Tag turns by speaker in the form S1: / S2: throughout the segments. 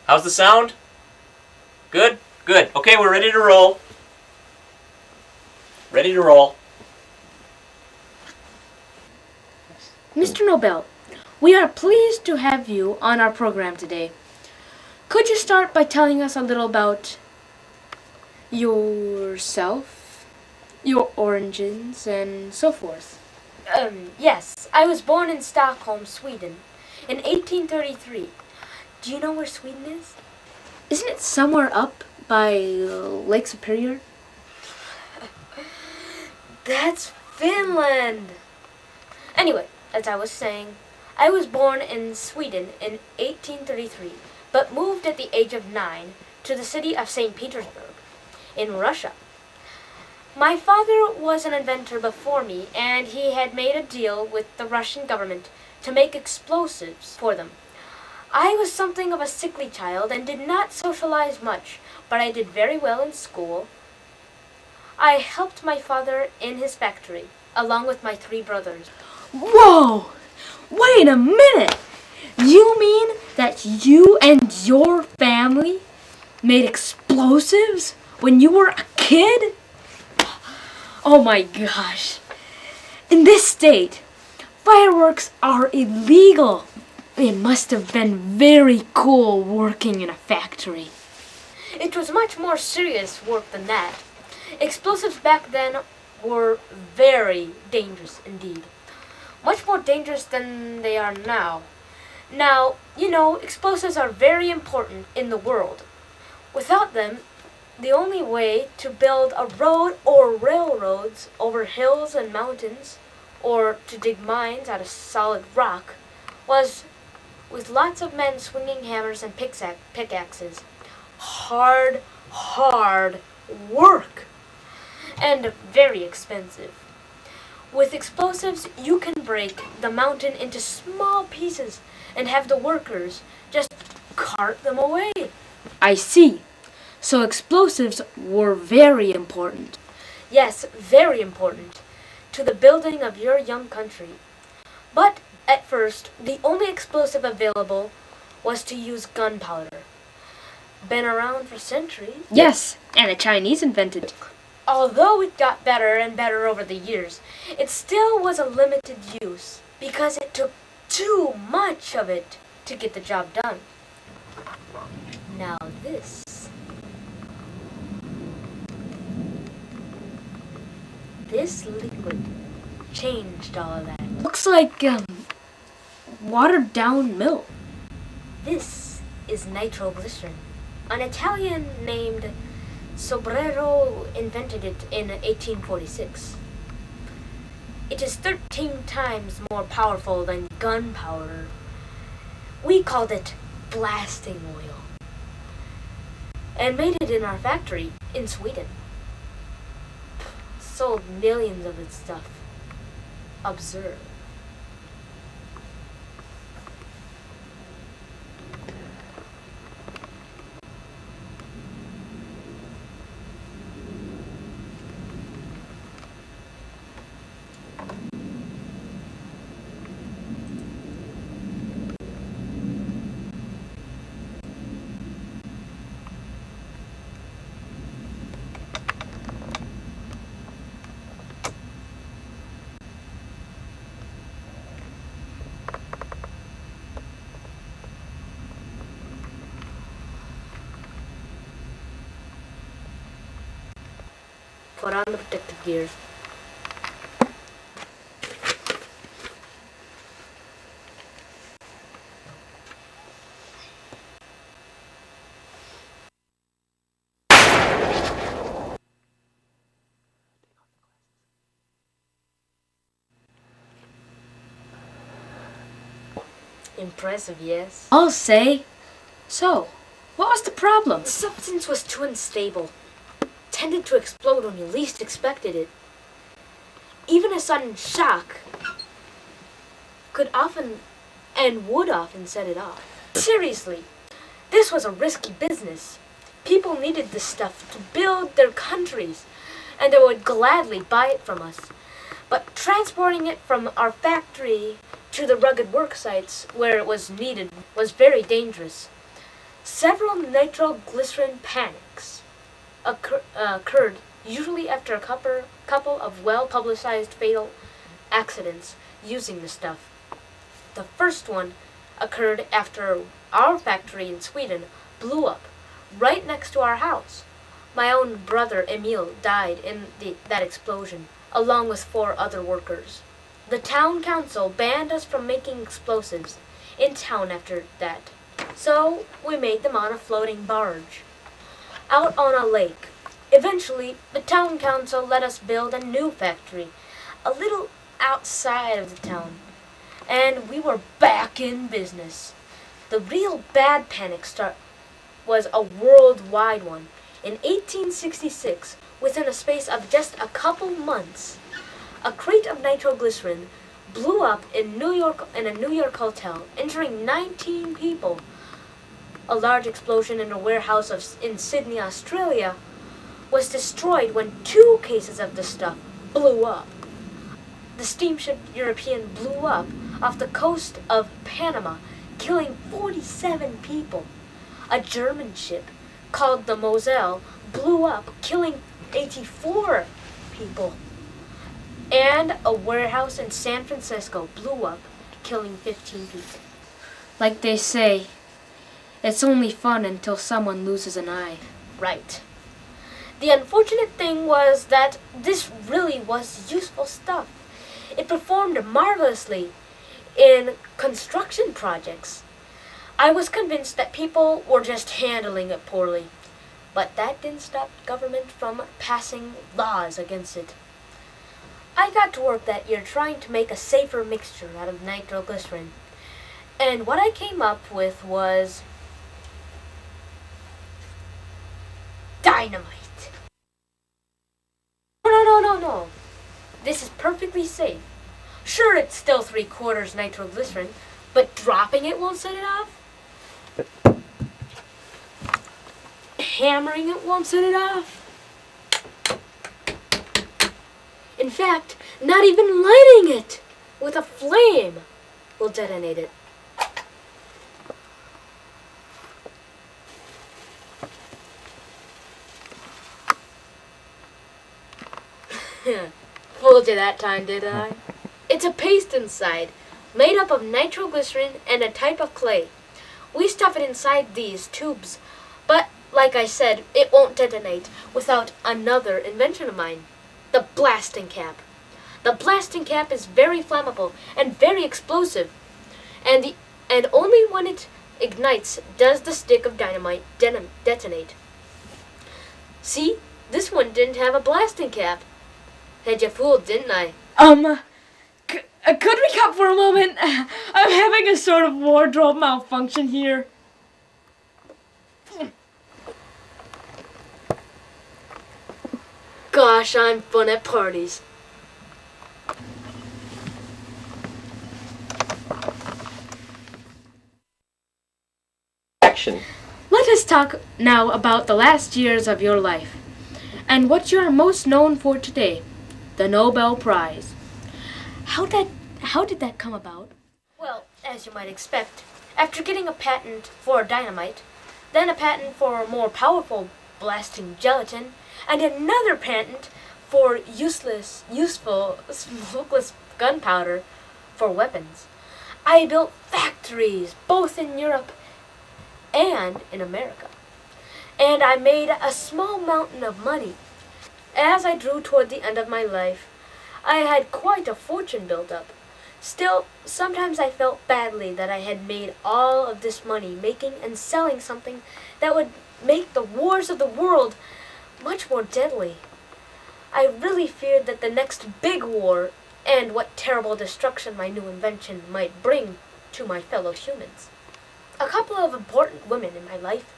S1: How's the sound? Good? Good. Okay, we're ready to roll. Ready to roll.
S2: Mr. Nobel, we are pleased to have you on our program today. Could you start by telling us a little about yourself, your origins, and so forth?
S3: Yes, I was born in Stockholm, Sweden, in 1833. Do you know where Sweden is?
S2: Isn't it somewhere up by Lake Superior?
S3: That's Finland! Anyway, as I was saying, I was born in Sweden in 1833, but moved at the age of 9 to the city of St. Petersburg, in Russia. My father was an inventor before me, and he had made a deal with the Russian government to make explosives for them. I was something of a sickly child and did not socialize much, but I did very well in school. I helped my father in his factory, along with my 3 brothers.
S2: Whoa! Wait a minute! You mean that you and your family made explosives when you were a kid? Oh my gosh. In this state, fireworks are illegal. It must have been very cool working in a factory.
S3: It was much more serious work than that. Explosives back then were very dangerous indeed. Much more dangerous than they are now. Now, you know, explosives are very important in the world. Without them, the only way to build a road or railroads over hills and mountains, or to dig mines out of solid rock, was with lots of men swinging hammers and pickaxes. Hard work! And very expensive. With explosives, you can break the mountain into small pieces and have the workers just cart them away.
S2: I see. So explosives were very important.
S3: Yes, very important to the building of your young country. But at first, the only explosive available was to use gunpowder. Been around for centuries.
S2: Yes, and the Chinese invented it.
S3: Although it got better and better over the years, it still was a limited use because it took too much of it to get the job done. Now this liquid changed all of that.
S2: Looks like watered down milk.
S3: This is nitroglycerin. An Italian named Sobrero invented it in 1846. It is 13 times more powerful than gunpowder. We called it blasting oil and made it in our factory in Sweden. Sold millions of its stuff. Observe. Put on the protective gear. Impressive, yes?
S2: I'll say. So, what was the problem?
S3: The substance was too unstable. Tended to explode when you least expected it. Even a sudden shock could often and would often set it off. Seriously, this was a risky business. People needed this stuff to build their countries, and they would gladly buy it from us. But transporting it from our factory to the rugged work sites where it was needed was very dangerous. Several nitroglycerin panics occurred, usually after a couple of well-publicized fatal accidents using the stuff. The first one occurred after our factory in Sweden blew up right next to our house. My own brother Emil died in that explosion, along with 4 other workers. The town council banned us from making explosives in town after that, so we made them on a floating barge out on a lake. Eventually, the town council let us build a new factory a little outside of the town, and we were back in business. The real bad panic was a worldwide one. In 1866, within a space of just a couple months, a crate of nitroglycerin blew up in a New York hotel, injuring 19 people. A large explosion in a warehouse in Sydney, Australia, was destroyed when 2 cases of the stuff blew up. The steamship European blew up off the coast of Panama, killing 47 people. A German ship called the Moselle blew up, killing 84 people. And a warehouse in San Francisco blew up, killing 15 people.
S2: Like they say, it's only fun until someone loses an eye.
S3: Right. The unfortunate thing was that this really was useful stuff. It performed marvelously in construction projects. I was convinced that people were just handling it poorly, but that didn't stop government from passing laws against it. I got to work that year trying to make a safer mixture out of nitroglycerin, and what I came up with was dynamite. No. This is perfectly safe. Sure, it's still 3/4 nitroglycerin, but dropping it won't set it off. Hammering it won't set it off. In fact, not even lighting it with a flame will detonate it. Fooled you that time, didn't I? It's a paste inside, made up of nitroglycerin and a type of clay. We stuff it inside these tubes, but like I said, it won't detonate without another invention of mine, the blasting cap. The blasting cap is very flammable and very explosive, and only when it ignites does the stick of dynamite detonate. See, this one didn't have a blasting cap. Had you fooled, didn't I?
S2: Could we cut for a moment? I'm having a sort of wardrobe malfunction here.
S3: Gosh, I'm fun at parties.
S1: Action.
S2: Let us talk now about the last years of your life and what you are most known for today, the Nobel Prize. How did that come about?
S3: Well, as you might expect, after getting a patent for dynamite, then a patent for more powerful blasting gelatin, and another patent for useful smokeless gunpowder for weapons, I built factories both in Europe and in America. And I made a small mountain of money. As I drew toward the end of my life, I had quite a fortune built up. Still, sometimes I felt badly that I had made all of this money making and selling something that would make the wars of the world much more deadly. I really feared that the next big war and what terrible destruction my new invention might bring to my fellow humans. A couple of important women in my life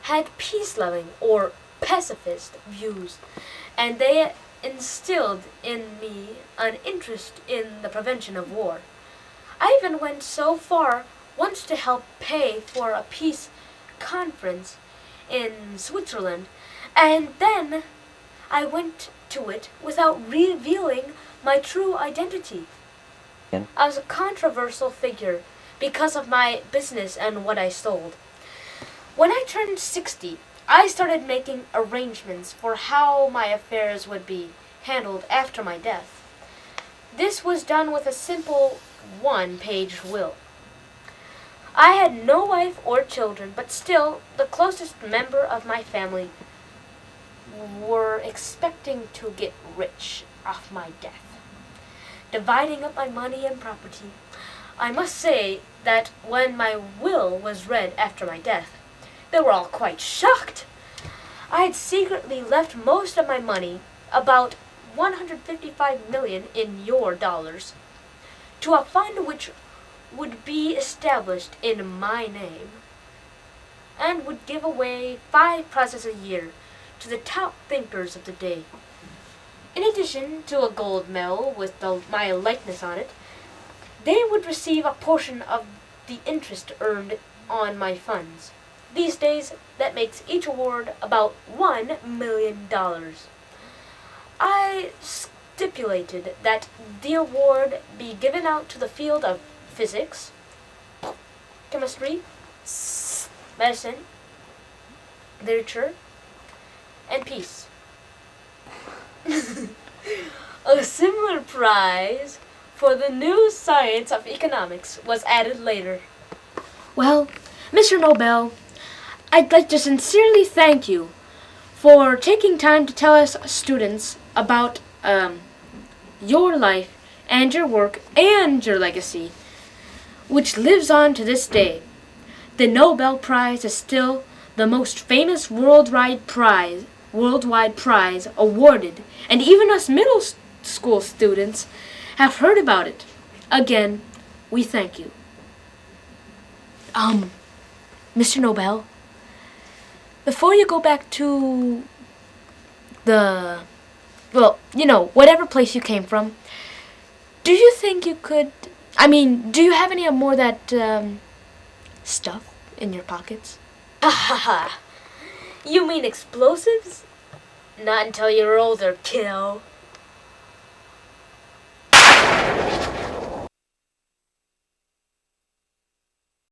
S3: had peace-loving or pacifist views, and they instilled in me an interest in the prevention of war. I even went so far once to help pay for a peace conference in Switzerland, and then I went to it without revealing my true identity. I was a controversial figure because of my business and what I sold. When I turned 60, I started making arrangements for how my affairs would be handled after my death. This was done with a simple one-page will. I had no wife or children, but still the closest member of my family were expecting to get rich off my death, dividing up my money and property. I must say that when my will was read after my death, they were all quite shocked. I had secretly left most of my money, about 155 million in your dollars, to a fund which would be established in my name and would give away 5 prizes a year to the top thinkers of the day. In addition to a gold medal with my likeness on it, they would receive a portion of the interest earned on my funds. These days, that makes each award about $1 million. I stipulated that the award be given out to the field of physics, chemistry, medicine, literature, and peace. A similar prize for the new science of economics was added later.
S2: Well, Mr. Nobel, I'd like to sincerely thank you for taking time to tell us students about your life and your work and your legacy, which lives on to this day. The Nobel Prize is still the most famous worldwide prize awarded, and even us middle school students have heard about it. Again, we thank you. Mr. Nobel, before you go back to whatever place you came from, do you think you could, do you have any more of that, stuff in your pockets?
S3: You mean explosives? Not until you're older, kiddo.